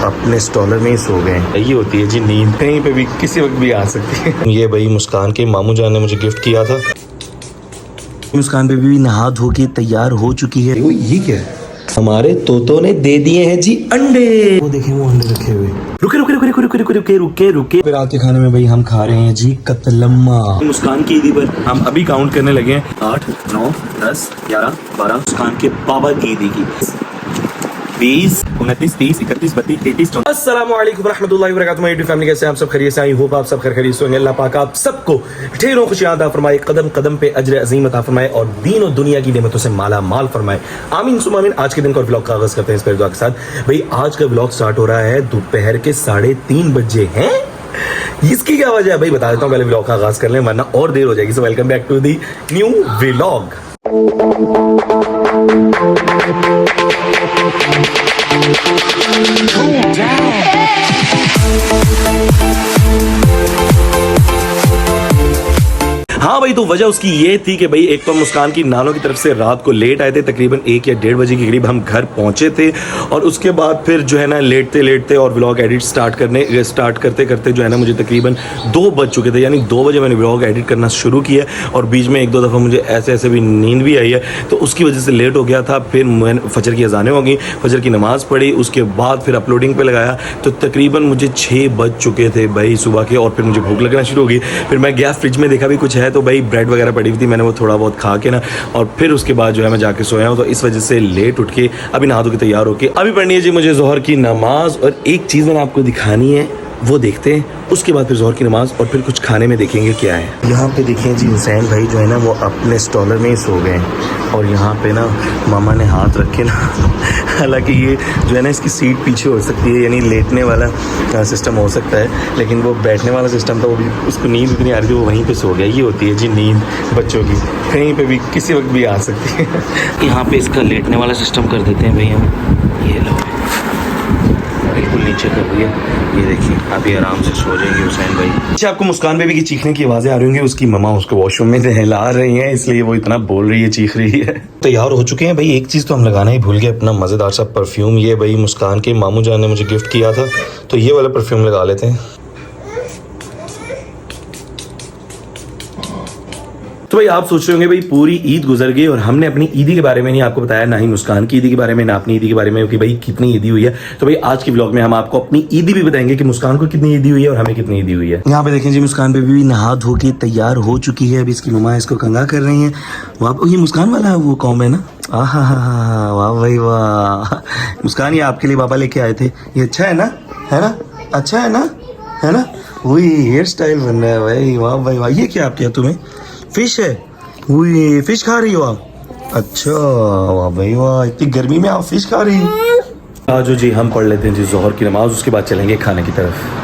अपने स्टॉलर में ही सो गए। यही होती है जी नींद, कहीं पे भी किसी वक्त भी आ सकती है। ये भाई मुस्कान के मामू जान ने मुझे गिफ्ट किया था। मुस्कान बेबी भी नहा धो के तैयार हो चुकी है। ये क्या है? हमारे तोतों ने दे दिए हैं जी अंडे। वो देखें वो अंडे रखे हुए। रुके रुके रुके रुके रुके रुके रुके रुके। फिर रात के खाने में भाई हम खा रहे हैं जी कतलम्मा। मुस्कान की ईदी पर हम अभी काउंट करने लगे हैं। 8 9 10 11 12। मुस्कान के बाबा की ईदी की 20 29 30 31 32 33। अस्सलामु अलैकुम रहमतुल्लाहि व बरकातुहू। मेरी फैमिली कैसे हैं आप सब? खैरियत से? आई होप आप सब खैरियत से होंगे। अल्लाह पाक आप सबको ढेरों खुशियां अता फरमाए, कदम कदम पे अजर अजीम अता फरमाए और दीन और दुनिया की नेमतों से माला माल फरमाए। आमीन सुम्मा आमीन। आज के दिन का व्लॉग का आगाज करते हैं इस पर दुआ के साथ। भाई आज का व्लॉग स्टार्ट हो रहा है दोपहर के 3:30 बजे हैं। इसकी क्या वजह है भाई बता देता हूँ, पहले व्लॉग का आगाज कर लें वरना और देर हो जाएगी। So welcome back to the new vlog. हाँ भाई, तो वजह उसकी ये थी कि भाई एक तो मुस्कान की नानों की तरफ से रात को लेट आए थे, तकरीबन 1 या 1:30 बजे के करीब हम घर पहुंचे थे। और उसके बाद फिर जो है ना लेटते और व्लॉग एडिट स्टार्ट करते करते जो है ना मुझे तकरीबन 2 बज चुके थे। यानी 2 बजे मैंने व्लॉग एडिट करना शुरू किया और बीच में 1-2 दफ़ा मुझे ऐसे भी नींद भी आई है, तो उसकी वजह से लेट हो गया था। फिर मैंने फजर की अजानें हो गई, फजर की नमाज़ पढ़ी, उसके बाद फिर अपलोडिंग पर लगाया तो तकरीबन मुझे 6 बज चुके थे भाई सुबह के। और फिर मुझे भूख लगना शुरू हो गई। फिर मैं गया फ्रिज में देखा भी कुछ है तो भाई ब्रेड वगैरह पड़ी हुई थी, मैंने वो थोड़ा बहुत खा के ना और फिर उसके बाद जो है मैं जाके सोया हूँ। तो इस वजह से लेट उठ के अभी नहा धो के तैयार होके अभी पढ़नी है जी मुझे ज़ोहर की नमाज। और एक चीज़ मैंने आपको दिखानी है, वो देखते हैं। उसके बाद फिर ज़ोहर की नमाज और फिर कुछ खाने में देखेंगे क्या है। यहाँ पे देखिए जी हुसैन भाई जो है ना वो अपने स्टॉलर में ही सो गए और यहाँ पे ना मामा ने हाथ रखे ना हालांकि ये जो है ना इसकी सीट पीछे हो सकती है, यानी लेटने वाला सिस्टम हो सकता है, लेकिन वो बैठने वाला सिस्टम था वो भी उसको नींद इतनी आ रही थी वो वहीं पे सो गया। ये होती है जी नींद बच्चों की, कहीं पे भी किसी वक्त भी आ सकती है। यहाँ पे इसका लेटने वाला सिस्टम कर देते हैं भाई हम। ये लो बिल्कुल नीचे कर दिया, ये देखिए अभी आराम से सो जाएंगे हुसैन भाई। अच्छा, आपको मुस्कान बेबी की चीखने की आवाज़ें आ रही होंगी, उसकी मम्मा उसको वॉशरूम में नहला रही हैं इसलिए वो इतना बोल रही है, चीख रही है। तैयार हो चुके हैं भाई। एक चीज़ तो हम लगाना ही भूल गए, अपना मज़ेदार सा परफ्यूम। ये भाई मुस्कान के मामू जान ने मुझे गिफ्ट किया था, तो ये वाला परफ्यूम लगा लेते हैं। तो भाई आप सोच रहे होंगे भाई पूरी ईद गुजर गई और हमने अपनी ईदी के बारे में नहीं आपको बताया, ना ही मुस्कान की ईदी के बारे में, ना अपनी ईदी के बारे में कि भाई कितनी ईदी हुई है। तो भाई आज की व्लॉग में हम आपको अपनी ईदी भी बताएंगे कि मुस्कान को कितनी ईदी हुई है और हमें कितनी ईदी हुई है। यहाँ पे देखें जी मुस्कान बेबी भी नहा धो के तैयार हो चुकी है। अभी इसकी मम्मा इसको कंघा कर रही है। वहाँ ये मुस्कान वाला है वो कौम है ना। आहा वाह भाई वाह। मुस्कान ये आपके लिए पापा लेके आए थे, ये अच्छा है ना, है ना, अच्छा है ना, है ना। वही हेयर स्टाइल बन रहा है भाई, वाह भाई वाह। ये क्या आप क्या तुम्हें फिश है? वही फिश खा रही हो आप? अच्छा वाह भाई वाह, इतनी गर्मी में आप फिश खा रही हो। आज जी हम पढ़ लेते हैं जी ज़ोहर की नमाज, उसके बाद चलेंगे खाने की तरफ।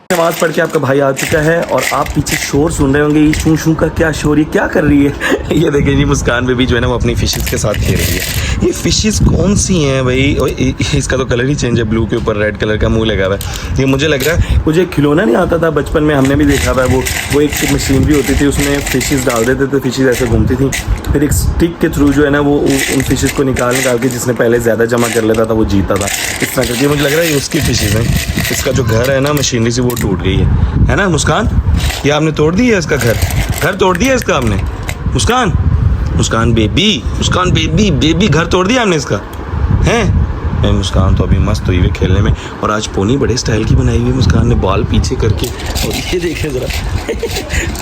नमाज पढ़ के आपका भाई आ चुका है और आप पीछे शोर सुन रहे होंगे, ये शू शू का क्या शोर, ये क्या कर रही है? ये देखिए जी मुस्कान बेबी जो है ना वो अपनी फिशेस के साथ खेल रही है। ये फिशेस कौन सी हैं भाई? इसका तो कलर ही चेंज है, ब्लू के ऊपर रेड कलर का मुंह लगा हुआ है। ये मुझे लग रहा है मुझे खिलौना नहीं आता था बचपन में, हमने भी देखा हुआ है वो एक मशीन भी होती थी, उसमें फिशेस डाल देते थे, फिशेस ऐसे घूमती थी, फिर एक स्टिक के थ्रू जो है ना वो उन फिशेस को निकाल के जिसने पहले ज़्यादा जमा कर लेता था वो जीता था। इस तरह करके मुझे लग रहा है ये उसकी फिशेस हैं। इसका जो घर है ना मशीनरी से वो टूट गई है ना मुस्कान? ये आपने तोड़ दी है इसका घर तोड़ दिया इसका आपने? मुस्कान बेबी घर तोड़ दिया आपने इसका हैं? मुस्कान तो अभी मस्त हुई है खेलने में। और आज पोनी बड़े स्टाइल की बनाई हुई मुस्कान ने, बाल पीछे करके। और ये देखे जरा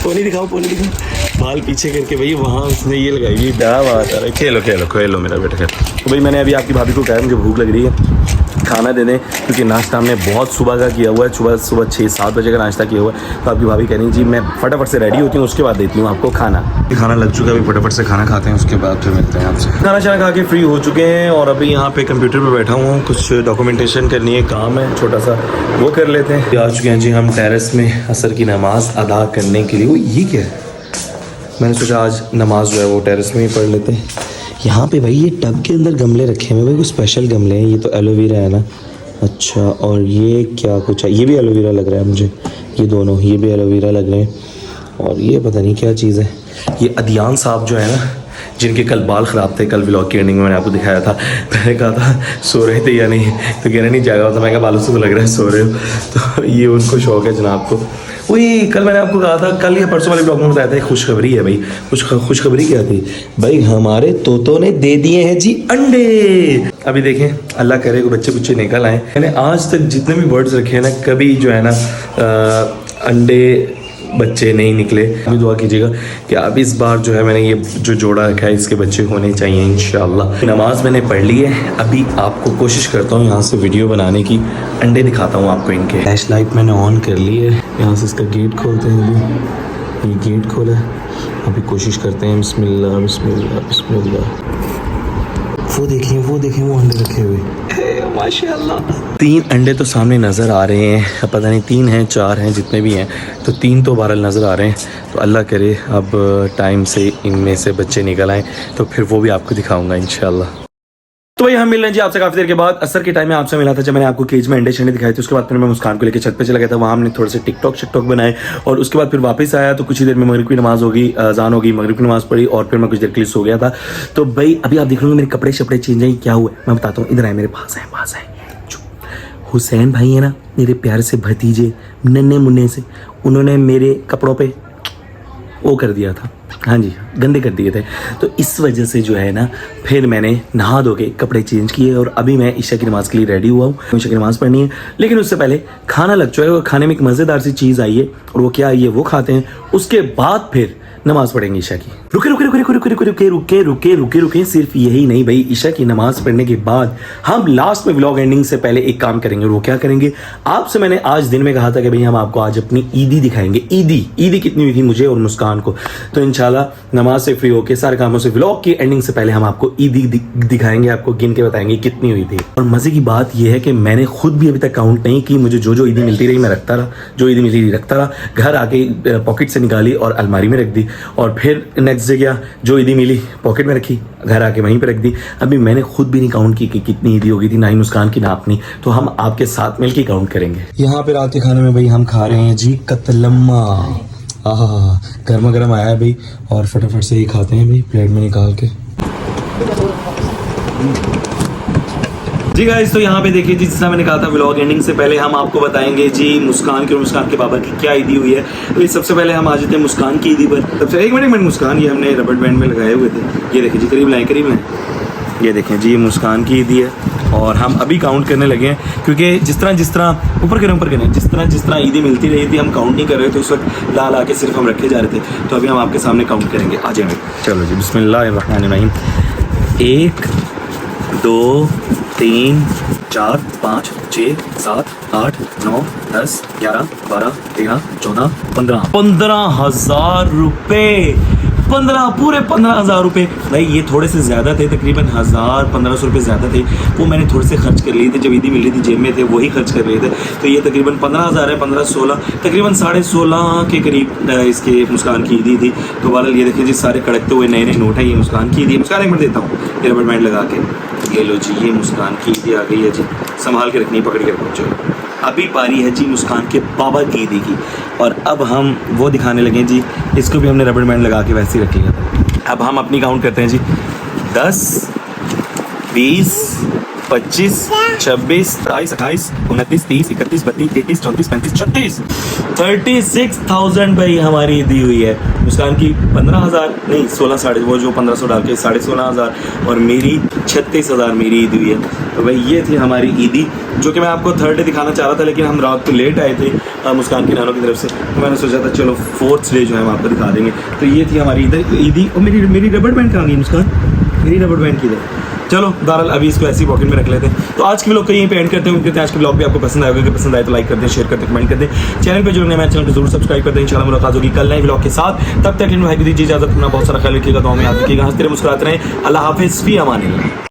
पोनी दिखाओ बाल पीछे करके भाई, वहाँ उसने ये लगाई हुई। क्या बात है, खेलो मेरा बेटा खेल। तो भाई मैंने अभी आपकी भाभी को कहा मुझे भूख लग रही है, खाना दे दें, क्योंकि नाश्ता हमने बहुत सुबह का किया हुआ है, सुबह 6-7 बजे का नाश्ता किया हुआ है। तो आपकी भाभी कह रही जी मैं फटाफट से रेडी होती हूँ, उसके बाद देती हूँ आपको खाना लग चुका है, अभी फटाफट से खाना खाते हैं, उसके बाद फिर मिलते हैं आपसे। खाना खा के फ्री हो चुके हैं और अभी यहाँ पे कंप्यूटर पे बैठा हूँ, कुछ डॉक्यूमेंटेशन करनी है, काम है छोटा सा, वो कर लेते हैं। आ चुके हैं जी हम टेरेस में असर की नमाज अदा करने के लिए। वो ये क्या है? मैंने सोचा आज नमाज जो है वो टेरेस में ही पढ़ लेते हैं। यहाँ पे भाई ये टब के अंदर गमले रखे हुए हैं भाई, कुछ स्पेशल गमले हैं। ये तो एलोवेरा है ना, अच्छा। और ये क्या कुछ है? ये भी एलोवेरा लग रहा है मुझे, ये भी एलोवेरा लग रहे हैं। और ये पता नहीं क्या चीज़ है। ये अदियान साहब जो है ना जिनके कल बाल ख़राब थे, कल व्लॉग की एंडिंग में मैंने आपको दिखाया था, मैंने कहा था सो रहे थे या नहीं, तो कहना नहीं जाएगा था, मैं कहा बालों से तो लग रहा है सो रहे हो, तो ये उनको शौक है जनाब को। वही कल मैंने आपको कहा था, कल या परसों वाले ब्लॉग में बताया था, खुशखबरी है भाई। खुशखबरी क्या थी भाई, हमारे तोतों ने दे दिए हैं जी अंडे। अभी देखें, अल्लाह करे को बच्चे निकल आए। मैंने आज तक जितने भी बर्ड्स रखे हैं ना, कभी जो है ना अंडे बच्चे नहीं निकले। अभी दुआ कीजिएगा कि अब इस बार जो है मैंने ये जो जोड़ा रखा है इसके बच्चे होने चाहिए इंशाल्लाह। नमाज मैंने पढ़ ली है, अभी आपको कोशिश करता हूँ यहाँ से वीडियो बनाने की, अंडे दिखाता हूँ आपको इनके। फ्लैश लाइट मैंने ऑन कर ली है, यहाँ से इसका गेट खोलते हैं। अभी ये गेट खोला है, अभी कोशिश करते हैं। बिस्मिल्लाह बिस्मिल्लाह बिस्मिल्लाह। वो देखें वो अंडे रखे हुए, माशाल्लाह। 3 अंडे तो सामने नज़र आ रहे हैं, पता नहीं 3 हैं 4 हैं, जितने भी हैं तो 3 तो बहरहाल नज़र आ रहे हैं। तो अल्लाह करे अब टाइम से इनमें से बच्चे निकल आएँ तो फिर वो भी आपको दिखाऊंगा इंशाल्लाह। तो भाई हम मिल रहे हैं जी आपसे काफी देर के बाद। असर के टाइम में आपसे मिला था जब मैंने आपको केज में अंडे शंडे दिखाए थे। उसके बाद फिर मैं मुस्कान को लेकर छत पे चला गया था, वहाँ हमने थोड़े से टिकटॉक बनाए और उसके बाद फिर वापस आया। तो कुछ ही देर में मगरिब की नमाज होगी, अजान होगी, मगरिब की नमाज पढ़ी और फिर मैं कुछ देर के लिए सो गया था। तो भाई अभी आप देख रहे मेरे कपड़े शपड़े चेंज है, क्या हुआ मैं बताता हूँ। इधर आए, मेरे पास है हुसैन भाई है ना, मेरे प्यार से भतीजे नन्हे मुन्ने से, उन्होंने मेरे कपड़ों पे वो कर दिया था, हाँ जी गंदे कर दिए थे। तो इस वजह से जो है ना फिर मैंने नहा धो के कपड़े चेंज किए और अभी मैं ईशा की नमाज़ के लिए रेडी हुआ हूँ। ईशा की नमाज़ पढ़नी है, लेकिन उससे पहले खाना लग चुका है और खाने में एक मज़ेदार सी चीज़ आई है और वो क्या आई है वो खाते हैं, उसके बाद फिर नमाज पढ़ेंगे ईशा की। रुके सिर्फ यही नहीं भाई, ईशा की नमाज पढ़ने के बाद हम लास्ट में व्लॉग एंडिंग से पहले एक काम करेंगे। वो क्या करेंगे, आपसे मैंने आज दिन में कहा था कि भाई हम आपको आज अपनी ईदी दिखाएंगे। ईदी कितनी हुई थी मुझे और मुस्कान को, तो इंशाल्लाह नमाज से फ्री होके सारे कामों से व्लॉग की एंडिंग से पहले हम आपको ईदी दिखाएंगे, आपको गिन के बताएंगे कितनी हुई थी। और मजे की बात यह है कि मैंने खुद भी अभी तक काउंट नहीं की, मुझे जो ईदी मिलती रही मैं रखता रहा, जो ईदी मिलती रही रखता रहा। घर आके पॉकेट से निकाली और अलमारी में रख दी और फिर नेक्स्ट डे गया, जो ईदी मिली पॉकेट में रखी, घर आके वहीं पे रख दी। अभी मैंने खुद भी नहीं काउंट की कि कितनी ईदी होगी थी, ना ही मुस्कान की ना अपनी, तो हम आपके साथ मिलकर काउंट करेंगे। यहाँ पे रात के खाने में भाई हम खा रहे हैं जी कतलम्मा। गर्मा गर्म आया है भाई और फटाफट से ही खाते हैं भाई प्लेट में निकाल के। जी गाइस, तो यहाँ पे देखिए जी, जिसका मैंने कहा था व्लॉग एंडिंग से पहले हम आपको बताएंगे जी मुस्कान की और मुस्कान के बाबा की क्या ईदी हुई है। तो सबसे पहले हम आ जाते हैं मुस्कान की ईदी पर। सबसे एक मिनट मुस्कान, ये हमने रबड़ बैंड में लगाए हुए थे, ये देखिए जी, करीब लाएं, ये देखें जी, ये मुस्कान की ईदी है और हम अभी काउंट करने लगे हैं क्योंकि जिस तरह ऊपर करें जिस तरह ईदी मिलती रही थी हम काउंट नहीं कर रहे थे उस वक्त, ला के सिर्फ हम रखे जा रहे थे। तो अभी हम आपके सामने काउंट करेंगे, आ जाएंगे। चलो जी, बिस्मिल्लाहिर्रहमानिर्रहीम। 1 2 3 4 5 6 7 8 9 10 11 12 13 14 15 15,000 रुपये। पूरे 15,000 रुपये भाई। ये थोड़े से ज़्यादा थे, तकरीबन 1,000-1,500 रुपये ज़्यादा थे, वो मैंने थोड़े से खर्च कर लिए थे, जब ईदी मिल रही थी जेब में थे वही खर्च कर लिए थे। तो ये तकरीबन 15,000 है, 15-16 तकरीबन 16.5 के करीब इसके मुस्कान की ईदी थी। तो बहरहाल ये देखिए जी, सारे कड़कते हुए नए नोट हैं, ये मुस्कान की ईदी। मुस्कान एक मिनट देता हूँ, ये रबड़ बैंड लगा के, ये लो जी, ये मुस्कान की ईदी आ गई है जी, संभाल के रखनी, पकड़ के रखो। अभी पारी है जी मुस्कान के बाबा की ईदी की और अब हम वो दिखाने लगे जी, इसको भी हमने रबड़ बैंड लगा के वैसे ही रख लिया। अब हम अपनी काउंट करते हैं जी, 10 20 25 26 27 28 29 30 31 32 33 34 35 36 36,000 भाई हमारी ईदी हुई है। मुस्कान की 15,000 नहीं 16 साढ़े, वो जो 1500 डाल के 16,500 और मेरी 36,000 मेरी ईदी हुई है। तो भाई ये थी हमारी ईदी, जो कि मैं आपको थर्ड डे दिखाना चाह रहा था, लेकिन हम रात को लेट आए थे मुस्कान की नानों की तरफ से, तो मैंने सोचा था चलो फोर्थ डे जो है हम आपको दिखा देंगे। तो ये थी हमारी ईदी। और मेरी रबड़ बैंड कहाँ गई मुस्कान, मेरी रबड़ बैंड की इधर। चलो बहरहाल अभी इसको ऐसी पॉकेट में रख लेते हैं। तो आज के व्लॉग को यहीं पे एंड करते हैं। उम्मीद करते हैं आज के व्लॉग भी आपको पसंद आएगा। अगर पसंद आए तो लाइक कर दें, शेयर कर दें, कमेंट कर दें। चैनल पे जुड़ने में चैनल को जरूर सब्सक्राइब कर दें। इंशाल्लाह मुलाकात होगी कल नए व्लॉग के साथ। तब तक इन भाई को दीजिए इजाजत, अपना बहुत सारा ख्याल रखिएगा, दुआ में याद रखिएगा, हंसते रहे मुस्कुराते रहें। अल्लाह हाफिज़, फी अमानिल्लाह।